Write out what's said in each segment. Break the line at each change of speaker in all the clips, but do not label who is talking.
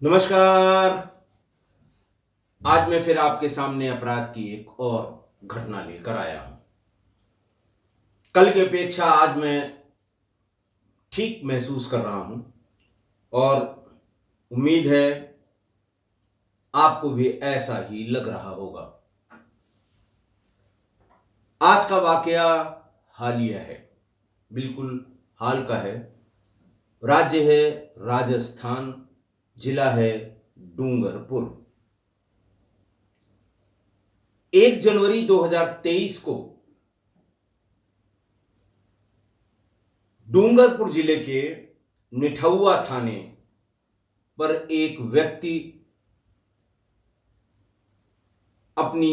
नमस्कार। आज मैं फिर आपके सामने अपराध की एक और घटना लेकर आया हूं। कल की अपेक्षा आज मैं ठीक महसूस कर रहा हूं और उम्मीद है आपको भी ऐसा ही लग रहा होगा। आज का वाकया हालिया है, बिल्कुल हाल का है। राज्य है राजस्थान, जिला है डूंगरपुर। 1 जनवरी 2023 को डूंगरपुर जिले के निठुआ थाने पर एक व्यक्ति अपनी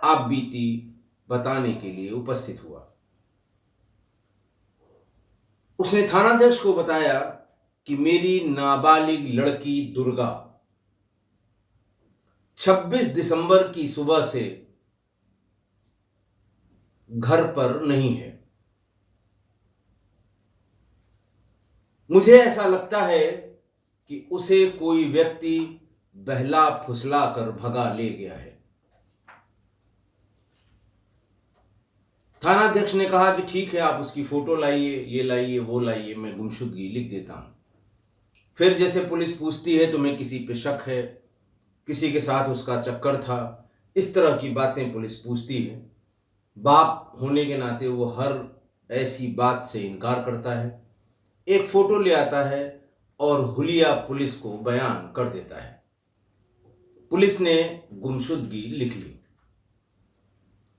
आपबीती बताने के लिए उपस्थित हुआ। उसने थानाध्यक्ष को बताया कि मेरी नाबालिग लड़की दुर्गा 26 दिसंबर की सुबह से घर पर नहीं है। मुझे ऐसा लगता है कि उसे कोई व्यक्ति बहला फुसला कर भगा ले गया है। थानाध्यक्ष ने कहा कि ठीक है, आप उसकी फोटो लाइए, ये लाइए, वो लाइए, मैं गुमशुदगी लिख देता हूं। फिर जैसे पुलिस पूछती है तुम्हें किसी पे शक है, किसी के साथ उसका चक्कर था, इस तरह की बातें पुलिस पूछती है। बाप होने के नाते वो हर ऐसी बात से इनकार करता है, एक फोटो ले आता है और हुलिया पुलिस को बयान कर देता है। पुलिस ने गुमशुदगी लिख ली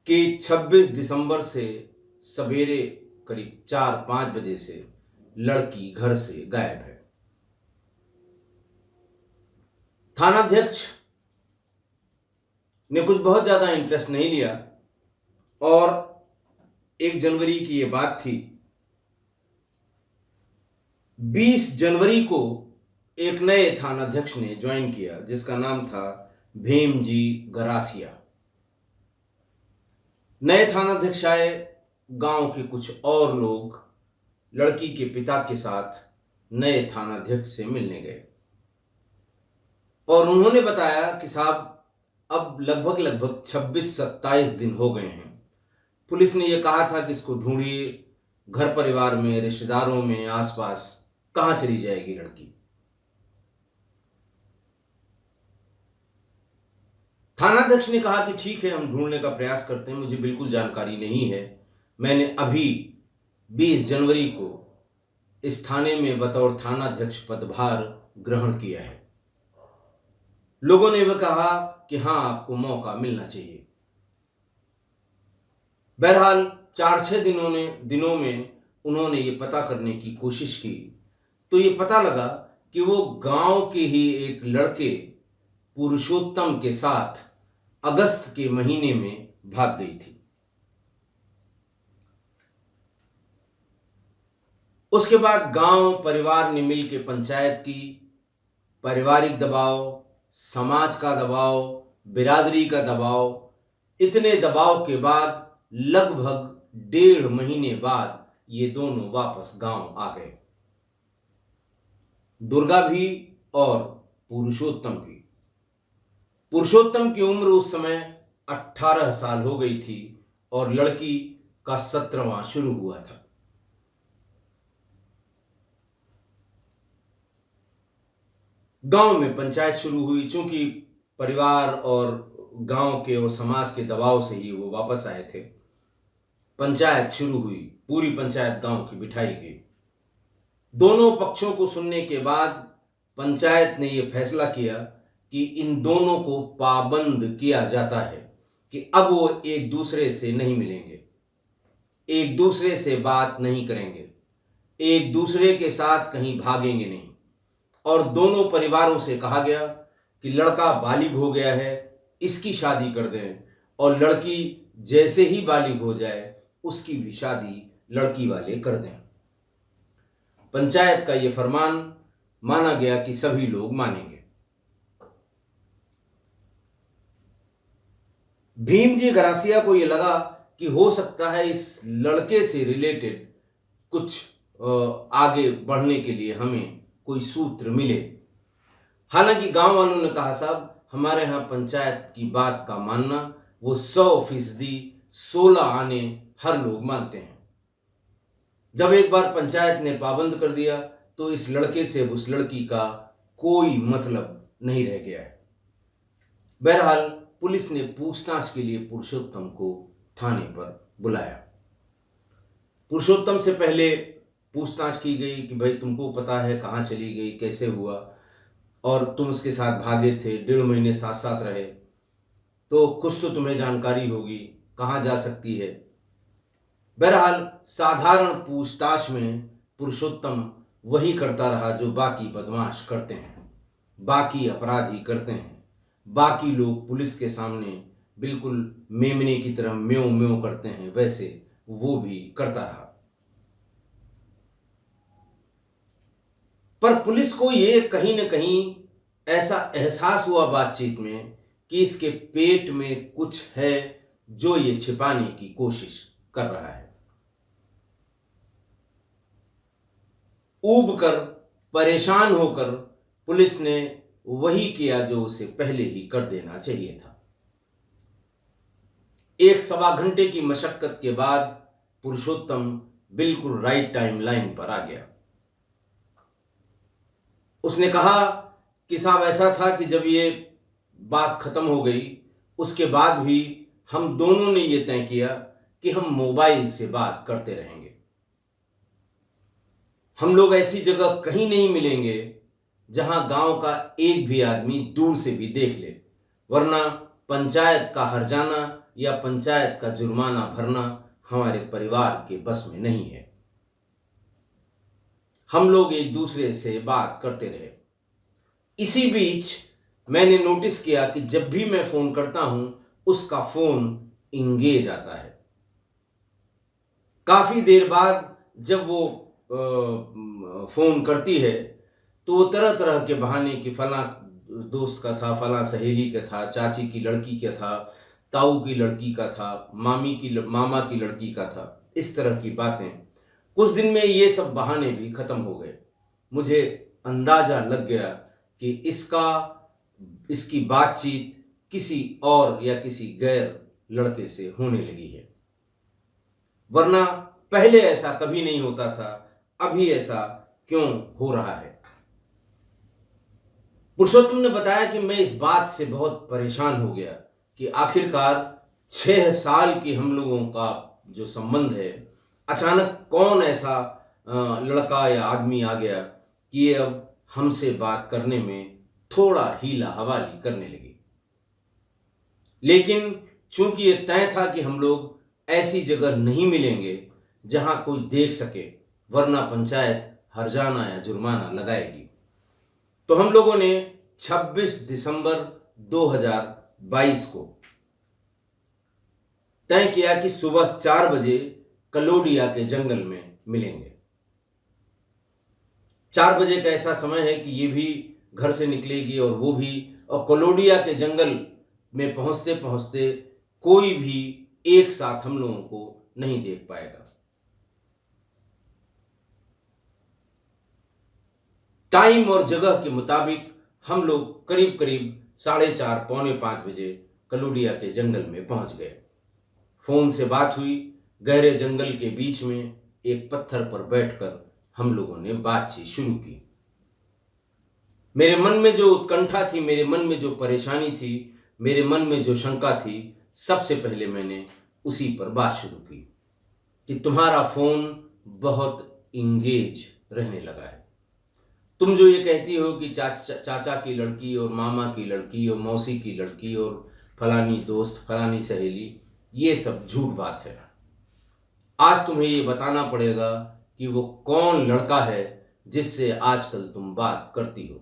कि 26 दिसंबर से सवेरे करीब 4-5 बजे से लड़की घर से गायब है। थानाध्यक्ष ने कुछ बहुत ज्यादा इंटरेस्ट नहीं लिया और 1 जनवरी की ये बात थी। 20 जनवरी को एक नए थानाध्यक्ष ने ज्वाइन किया जिसका नाम था भीमजी गरासिया। नए थानाध्यक्ष आए, गांव के कुछ और लोग लड़की के पिता के साथ नए थानाध्यक्ष से मिलने गए और उन्होंने बताया कि साहब अब लगभग 26-27 दिन हो गए हैं। पुलिस ने यह कहा था कि इसको ढूंढिए, घर परिवार में, रिश्तेदारों में, आसपास कहां चली जाएगी लड़की। थानाध्यक्ष ने कहा कि ठीक है, हम ढूंढने का प्रयास करते हैं, मुझे बिल्कुल जानकारी नहीं है। मैंने अभी 20 जनवरी को इस थाने में बतौर थानाध्यक्ष पदभार ग्रहण किया है। लोगों ने वह कहा कि हां, आपको मौका मिलना चाहिए। बहरहाल 4-6 दिनों में उन्होंने ये पता करने की कोशिश की तो ये पता लगा कि वो गांव के ही एक लड़के पुरुषोत्तम के साथ अगस्त के महीने में भाग गई थी। उसके बाद गांव परिवार ने मिलकर पंचायत की, पारिवारिक दबाव, समाज का दबाव, बिरादरी का दबाव, इतने दबाव के बाद लगभग 1.5 महीने बाद ये दोनों वापस गांव आ गए, दुर्गा भी और पुरुषोत्तम भी। पुरुषोत्तम की उम्र उस समय 18 साल हो गई थी और लड़की का 17वां शुरू हुआ था। गांव में पंचायत शुरू हुई। चूंकि परिवार और गांव के और समाज के दबाव से ही वो वापस आए थे, पंचायत शुरू हुई। पूरी पंचायत गांव की बिठाई गई। दोनों पक्षों को सुनने के बाद पंचायत ने यह फैसला किया कि इन दोनों को पाबंद किया जाता है कि अब वो एक दूसरे से नहीं मिलेंगे, एक दूसरे से बात नहीं करेंगे, एक दूसरे के साथ कहीं भागेंगे नहीं। और दोनों परिवारों से कहा गया कि लड़का बालिग हो गया है, इसकी शादी कर दें, और लड़की जैसे ही बालिग हो जाए उसकी भी शादी लड़की वाले कर दें। पंचायत का यह फरमान माना गया कि सभी लोग मानेंगे। भीमजी गरासिया को यह लगा कि हो सकता है इस लड़के से रिलेटेड कुछ आगे बढ़ने के लिए हमें कोई सूत्र मिले। हालांकि गांव वालों ने कहा, साहब हमारे यहाँ पंचायत की बात का मानना वो 100%, 16 आने हर लोग मानते हैं। जब एक बार पंचायत ने पाबंद कर दिया तो इस लड़के से उस लड़की का कोई मतलब नहीं रह गया है। बहरहाल पुलिस ने पूछताछ के लिए पुरुषोत्तम को थाने पर बुलाया। पुरुषोत्तम से पहले पूछताछ की गई कि भाई तुमको पता है कहाँ चली गई, कैसे हुआ, और तुम उसके साथ भागे थे, 1.5 महीने साथ साथ रहे, तो कुछ तो तुम्हें जानकारी होगी, कहाँ जा सकती है। बहरहाल साधारण पूछताछ में पुरुषोत्तम वही करता रहा जो बाकी बदमाश करते हैं, बाकी अपराधी करते हैं। बाकी लोग पुलिस के सामने बिल्कुल मेमने की तरह म्यों म्यों करते हैं, वैसे वो भी करता रहा। पर पुलिस को ये कहीं न कहीं ऐसा एहसास हुआ बातचीत में कि इसके पेट में कुछ है जो ये छिपाने की कोशिश कर रहा है। ऊब कर, परेशान होकर पुलिस ने वही किया जो उसे पहले ही कर देना चाहिए था। 1 सवा घंटे की मशक्कत के बाद पुरुषोत्तम बिल्कुल राइट टाइम लाइन पर आ गया। उसने कहा कि साहब ऐसा था कि जब ये बात खत्म हो गई उसके बाद भी हम दोनों ने ये तय किया कि हम मोबाइल से बात करते रहेंगे। हम लोग ऐसी जगह कहीं नहीं मिलेंगे जहां गांव का एक भी आदमी दूर से भी देख ले, वरना पंचायत का हर्जाना या पंचायत का जुर्माना भरना हमारे परिवार के बस में नहीं है। हम लोग एक दूसरे से बात करते रहे। इसी बीच मैंने नोटिस किया कि जब भी मैं फोन करता हूं उसका फोन इंगेज आता है। काफी देर बाद जब वो फोन करती है तो वो तरह तरह के बहाने कि फला दोस्त का था, फला सहेली का था, चाची की लड़की का था, ताऊ की लड़की का था, मामा की लड़की का था, इस तरह की बातें। कुछ दिन में ये सब बहाने भी खत्म हो गए। मुझे अंदाजा लग गया कि इसकी बातचीत किसी और या किसी गैर लड़के से होने लगी है, वरना पहले ऐसा कभी नहीं होता था, अभी ऐसा क्यों हो रहा है। पुरुषोत्तम ने बताया कि मैं इस बात से बहुत परेशान हो गया कि आखिरकार 6 साल की हम लोगों का जो संबंध है, अचानक कौन ऐसा लड़का या आदमी आ गया कि ये अब हमसे बात करने में थोड़ा हीला हवाली करने लगी। लेकिन चूंकि ये तय था कि हम लोग ऐसी जगह नहीं मिलेंगे जहां कोई देख सके, वरना पंचायत हर्जाना या जुर्माना लगाएगी, तो हम लोगों ने 26 दिसंबर 2022 को तय किया कि सुबह 4 बजे कलोडिया के जंगल में मिलेंगे। 4 बजे का ऐसा समय है कि ये भी घर से निकलेगी और वो भी, और कलोडिया के जंगल में पहुंचते पहुंचते कोई भी एक साथ हम लोगों को नहीं देख पाएगा। टाइम और जगह के मुताबिक हम लोग करीब करीब 4:30 पौने 5 बजे कलोडिया के जंगल में पहुंच गए। फोन से बात हुई। गहरे जंगल के बीच में एक पत्थर पर बैठकर हम लोगों ने बातचीत शुरू की। मेरे मन में जो उत्कंठा थी, मेरे मन में जो परेशानी थी, मेरे मन में जो शंका थी, सबसे पहले मैंने उसी पर बात शुरू की कि तुम्हारा फोन बहुत इंगेज रहने लगा है। तुम जो ये कहती हो कि चाचा की लड़की और मामा की लड़की और मौसी की लड़की और फलानी दोस्त, फलानी सहेली, ये सब झूठ बात है। आज तुम्हें ये बताना पड़ेगा कि वो कौन लड़का है जिससे आजकल तुम बात करती हो।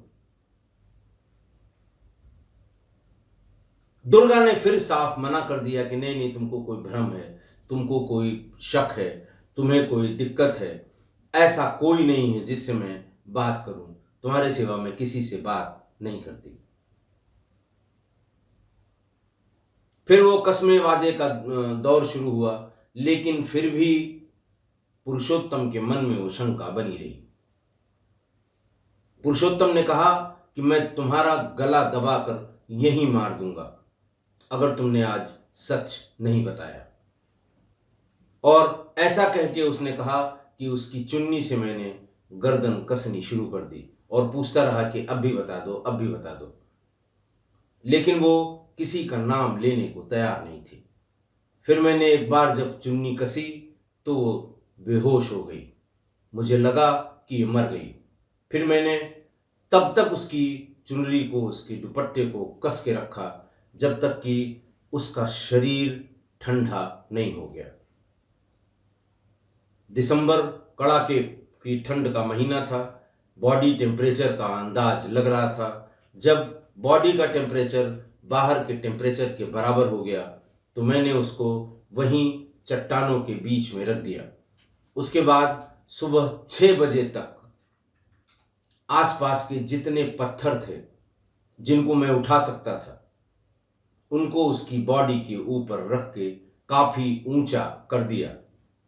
दुर्गा ने फिर साफ मना कर दिया कि नहीं नहीं, तुमको कोई भ्रम है, तुमको कोई शक है, तुम्हें कोई दिक्कत है, ऐसा कोई नहीं है जिससे मैं बात करूं, तुम्हारे सिवा मैं किसी से बात नहीं करती। फिर वो कसमे वादे का दौर शुरू हुआ, लेकिन फिर भी पुरुषोत्तम के मन में वो शंका बनी रही। पुरुषोत्तम ने कहा कि मैं तुम्हारा गला दबाकर यहीं मार दूंगा अगर तुमने आज सच नहीं बताया। और ऐसा कह के उसने कहा कि उसकी चुन्नी से मैंने गर्दन कसनी शुरू कर दी और पूछता रहा कि अब भी बता दो, अब भी बता दो। लेकिन वो किसी का नाम लेने को तैयार नहीं थी। फिर मैंने एक बार जब चुन्नी कसी तो वो बेहोश हो गई। मुझे लगा कि ये मर गई। फिर मैंने तब तक उसकी चुनरी को, उसके दुपट्टे को कस के रखा जब तक कि उसका शरीर ठंडा नहीं हो गया। दिसंबर कड़ाके की ठंड का महीना था। बॉडी टेम्परेचर का अंदाज लग रहा था। जब बॉडी का टेम्परेचर बाहर के टेम्परेचर के बराबर हो गया तो मैंने उसको वहीं चट्टानों के बीच में रख दिया। उसके बाद सुबह 6 बजे तक आसपास के जितने पत्थर थे जिनको मैं उठा सकता था उनको उसकी बॉडी के ऊपर रख के काफी ऊंचा कर दिया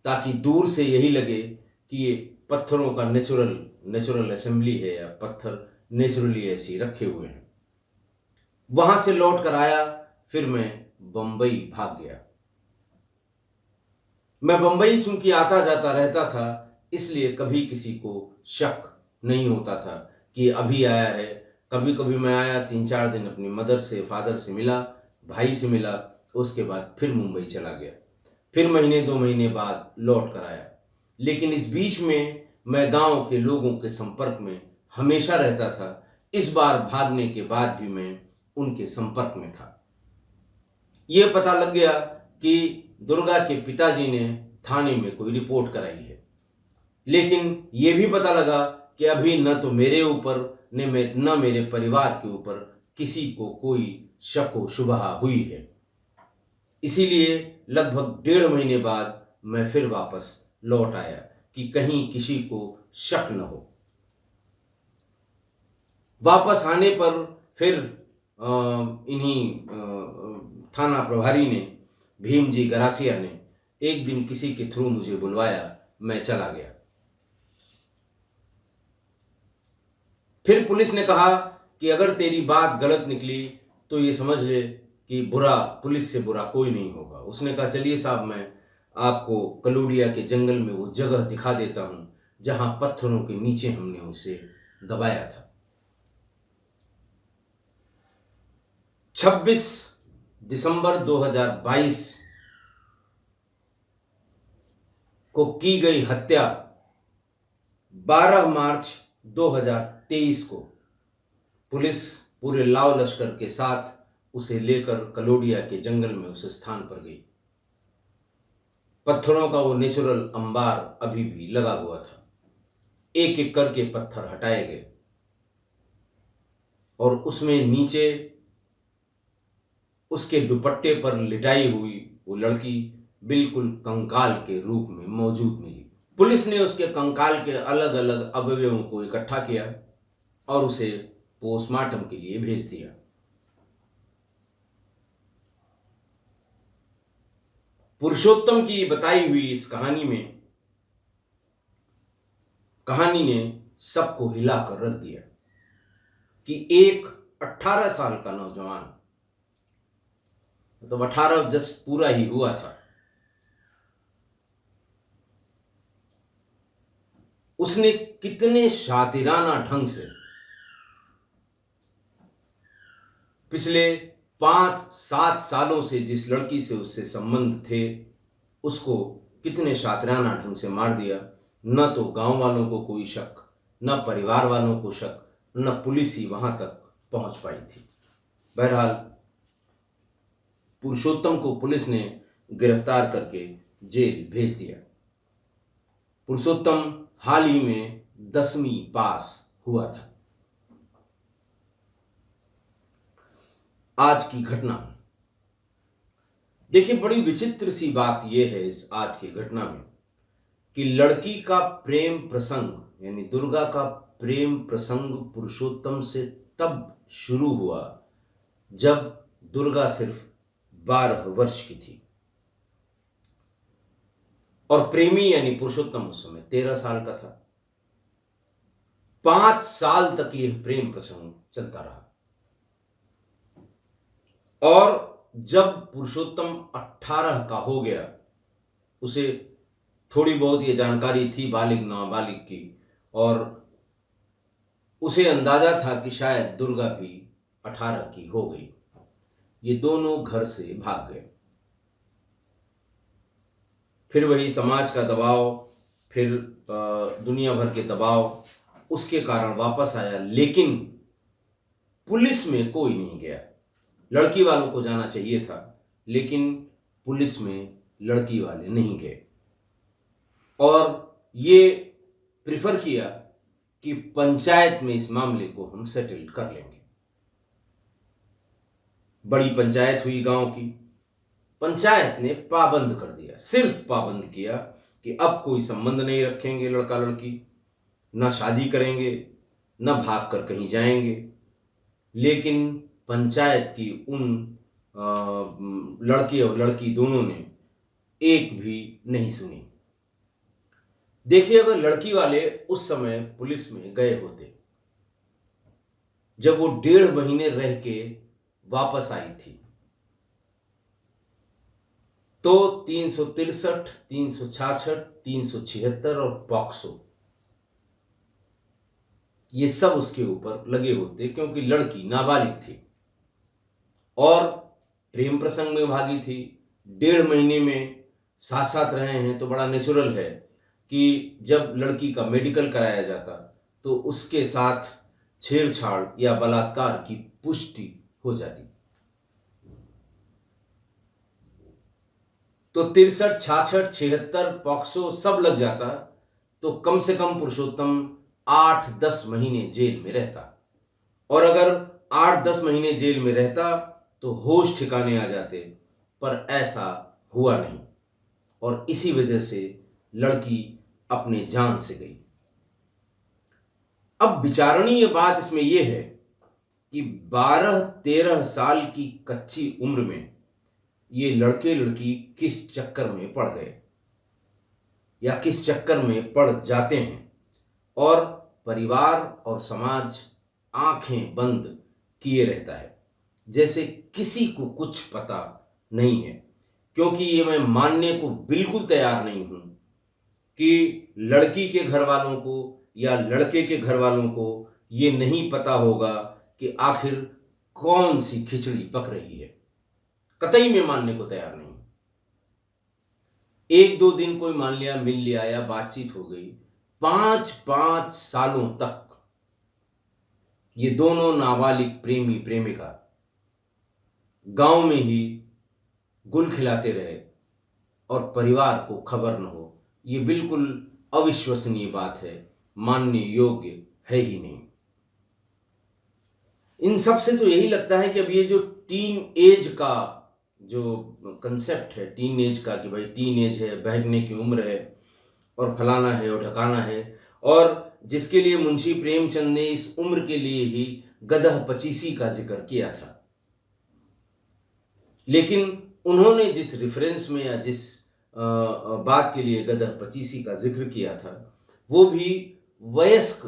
ताकि दूर से यही लगे कि ये पत्थरों का नेचुरल असेंबली है या पत्थर नेचुरली ऐसे रखे हुए हैं। वहां से लौट कर आया, फिर मैं बंबई भाग गया। मैं बंबई चूंकि आता जाता रहता था इसलिए कभी किसी को शक नहीं होता था कि अभी आया है। कभी कभी मैं आया, 3-4 दिन अपनी मदर से, फादर से मिला, भाई से मिला, उसके बाद फिर मुंबई चला गया। फिर महीने 2 महीने बाद लौट कर आया। लेकिन इस बीच में मैं गांव के लोगों के संपर्क में हमेशा रहता था। इस बार भागने के बाद भी मैं उनके संपर्क में था। ये पता लग गया कि दुर्गा के पिताजी ने थाने में कोई रिपोर्ट कराई है। लेकिन ये भी पता लगा कि अभी न तो मेरे ऊपर न मेरे परिवार के ऊपर किसी को कोई शक व शुबहा हुई है। इसीलिए लगभग 1.5 महीने बाद मैं फिर वापस लौट आया कि कहीं किसी को शक न हो। वापस आने पर फिर इन्हीं थाना प्रभारी ने, भीम जी गरासिया ने, एक दिन किसी के थ्रू मुझे बुलवाया। मैं चला गया। फिर पुलिस ने कहा कि अगर तेरी बात गलत निकली तो ये समझ ले कि पुलिस से बुरा कोई नहीं होगा। उसने कहा चलिए साहब, मैं आपको कलोडिया के जंगल में वो जगह दिखा देता हूं जहां पत्थरों के नीचे हमने उसे दबाया था। 26 दिसंबर 2022 को की गई हत्या 12 मार्च 2023 को पुलिस पूरे लाव लश्कर के साथ उसे लेकर कलोडिया के जंगल में उस स्थान पर गई। पत्थरों का वो नेचुरल अंबार अभी भी लगा हुआ था। एक एक करके पत्थर हटाए गए और उसमें नीचे उसके दुपट्टे पर लिटाई हुई वो लड़की बिल्कुल कंकाल के रूप में मौजूद मिली। पुलिस ने उसके कंकाल के अलग अलग अवयवों को इकट्ठा किया और उसे पोस्टमार्टम के लिए भेज दिया। पुरुषोत्तम की बताई हुई इस कहानी ने सबको हिलाकर रख दिया कि एक 18 साल का नौजवान, मतलब 18 जस्ट पूरा ही हुआ था, उसने कितने शातिराना ढंग से पिछले 5-7 सालों से जिस लड़की से उससे संबंध थे उसको कितने शातिराना ढंग से मार दिया। न तो गांव वालों को कोई शक, न परिवार वालों को शक, न पुलिस ही वहां तक पहुंच पाई थी। बहरहाल पुरुषोत्तम को पुलिस ने गिरफ्तार करके जेल भेज दिया। पुरुषोत्तम हाल ही में 10वीं पास हुआ था। आज की घटना देखिए, बड़ी विचित्र सी बात यह है इस आज की घटना में कि लड़की का प्रेम प्रसंग यानी दुर्गा का प्रेम प्रसंग पुरुषोत्तम से तब शुरू हुआ जब दुर्गा सिर्फ 12 वर्ष की थी और प्रेमी यानी पुरुषोत्तम उस समय 13 साल का था। 5 साल तक यह प्रेम प्रसंग चलता रहा। और जब पुरुषोत्तम 18 का हो गया, उसे थोड़ी बहुत ये जानकारी थी बालिग नाबालिग की, और उसे अंदाजा था कि शायद दुर्गा भी 18 की हो गई। ये दोनों घर से भाग गए। फिर वही समाज का दबाव, फिर दुनिया भर के दबाव, उसके कारण वापस आया। लेकिन पुलिस में कोई नहीं गया। लड़की वालों को जाना चाहिए था, लेकिन पुलिस में लड़की वाले नहीं गए और ये प्रिफर किया कि पंचायत में इस मामले को हम सेटल कर लेंगे। बड़ी पंचायत हुई गांव की। पंचायत ने पाबंद कर दिया, सिर्फ पाबंद किया कि अब कोई संबंध नहीं रखेंगे लड़का लड़की, ना शादी करेंगे, ना भाग कर कहीं जाएंगे। लेकिन पंचायत की उन लड़के और लड़की दोनों ने एक भी नहीं सुनी। देखिए, अगर लड़की वाले उस समय पुलिस में गए होते, जब वो 1.5 महीने रह के वापस आई थी, तो 363, 366, 376 और पॉक्सो ये सब उसके ऊपर लगे होते, क्योंकि लड़की नाबालिग थी और प्रेम प्रसंग में भागी थी। 1.5 महीने में साथ साथ रहे हैं, तो बड़ा नेचुरल है कि जब लड़की का मेडिकल कराया जाता तो उसके साथ छेड़छाड़ या बलात्कार की पुष्टि हो जाती। तो 63, 66, 76 पॉक्सो सब लग जाता, तो कम से कम पुरुषोत्तम 8-10 महीने जेल में रहता। और अगर 8-10 महीने जेल में रहता तो होश ठिकाने आ जाते, पर ऐसा हुआ नहीं और इसी वजह से लड़की अपने जान से गई। अब विचारणीय बात इसमें यह है कि 12-13 साल की कच्ची उम्र में ये लड़के लड़की किस चक्कर में पड़ गए या किस चक्कर में पड़ जाते हैं, और परिवार और समाज आंखें बंद किए रहता है, जैसे किसी को कुछ पता नहीं है। क्योंकि ये मैं मानने को बिल्कुल तैयार नहीं हूं कि लड़की के घर वालों को या लड़के के घर वालों को ये नहीं पता होगा कि आखिर कौन सी खिचड़ी पक रही है। कतई मैं मानने को तैयार नहीं। 1-2 दिन कोई मान लिया, मिल लिया या बातचीत हो गई, 5-5 सालों तक ये दोनों नाबालिग प्रेमी प्रेमिका गांव में ही गुल खिलाते रहे और परिवार को खबर न हो, ये बिल्कुल अविश्वसनीय बात है, मानने योग्य है ही नहीं। इन सब से तो यही लगता है कि अब ये जो टीन एज का जो कंसेप्ट है, टीन एज का, कि भाई टीन एज है, बहकने की उम्र है और फलाना है और ढकाना है, और जिसके लिए मुंशी प्रेमचंद ने इस उम्र के लिए ही गदह पचीसी का जिक्र किया था। लेकिन उन्होंने जिस रेफरेंस में या जिस बात के लिए गदह पचीसी का जिक्र किया था, वो भी वयस्क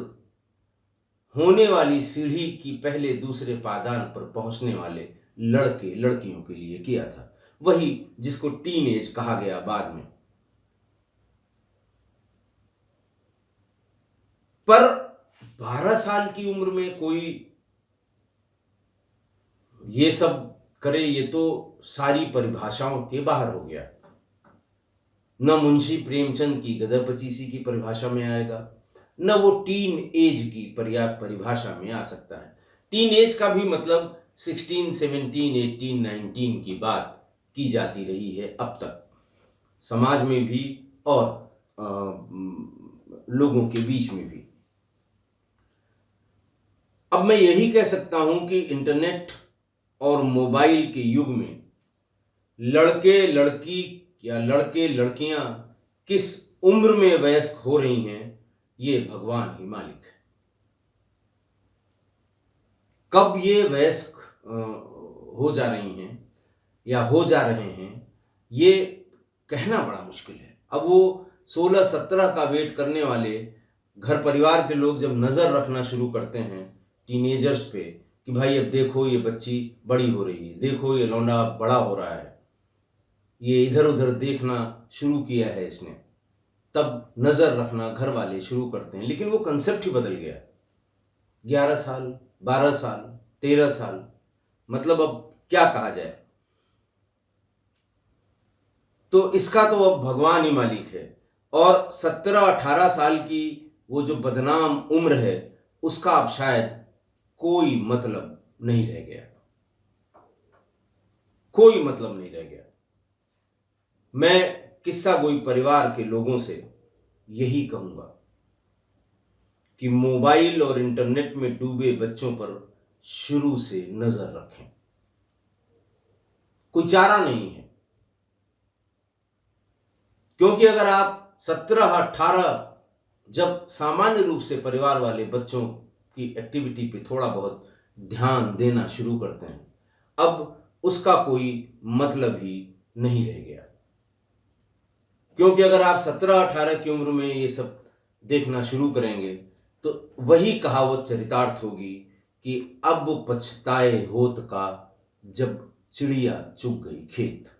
होने वाली सीढ़ी की पहले दूसरे पादान पर पहुंचने वाले लड़के लड़कियों के लिए किया था, वही जिसको टीन एज कहा गया बाद में। पर 12 साल की उम्र में कोई ये सब करे, ये तो सारी परिभाषाओं के बाहर हो गया। न मुंशी प्रेमचंद की गदह पचीसी की परिभाषा में आएगा, न वो टीन एज की परिभाषा में आ सकता है। टीन एज का भी मतलब 16, 17, 18, 19 की बात की जाती रही है अब तक, समाज में भी और लोगों के बीच में भी। अब मैं यही कह सकता हूं कि इंटरनेट और मोबाइल के युग में लड़के लड़की या लड़के लड़कियां किस उम्र में वयस्क हो रही हैं, ये भगवान ही मालिक है। कब ये वयस्क हो जा रही हैं या हो जा रहे हैं, ये कहना बड़ा मुश्किल है। अब वो 16-17 का वेट करने वाले घर परिवार के लोग जब नज़र रखना शुरू करते हैं टीनेजर्स पे कि भाई अब देखो ये बच्ची बड़ी हो रही है, देखो ये लौंडा बड़ा हो रहा है, ये इधर उधर देखना शुरू किया है इसने, तब नज़र रखना घर वाले शुरू करते हैं। लेकिन वो कंसेप्ट ही बदल गया। 11 साल, 12 साल, 13 साल, मतलब अब क्या कहा जाए। तो इसका तो अब भगवान ही मालिक है। और 17-18 साल की वो जो बदनाम उम्र है उसका अब शायद कोई मतलब नहीं रह गया, कोई मतलब नहीं रह गया। मैं किस्सा गोई परिवार के लोगों से यही कहूंगा कि मोबाइल और इंटरनेट में डूबे बच्चों पर शुरू से नजर रखें। कोई चारा नहीं है, क्योंकि अगर आप 17-18 जब सामान्य रूप से परिवार वाले बच्चों की एक्टिविटी पे थोड़ा बहुत ध्यान देना शुरू करते हैं, अब उसका कोई मतलब ही नहीं रह गया। क्योंकि अगर आप 17-18 की उम्र में ये सब देखना शुरू करेंगे तो वही कहावत चरितार्थ होगी कि अब पछताए होत का जब चिड़िया चुग गई खेत।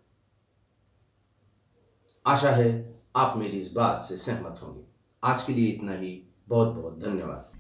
आशा है आप मेरी इस बात से सहमत होंगे। आज के लिए इतना ही। बहुत बहुत धन्यवाद।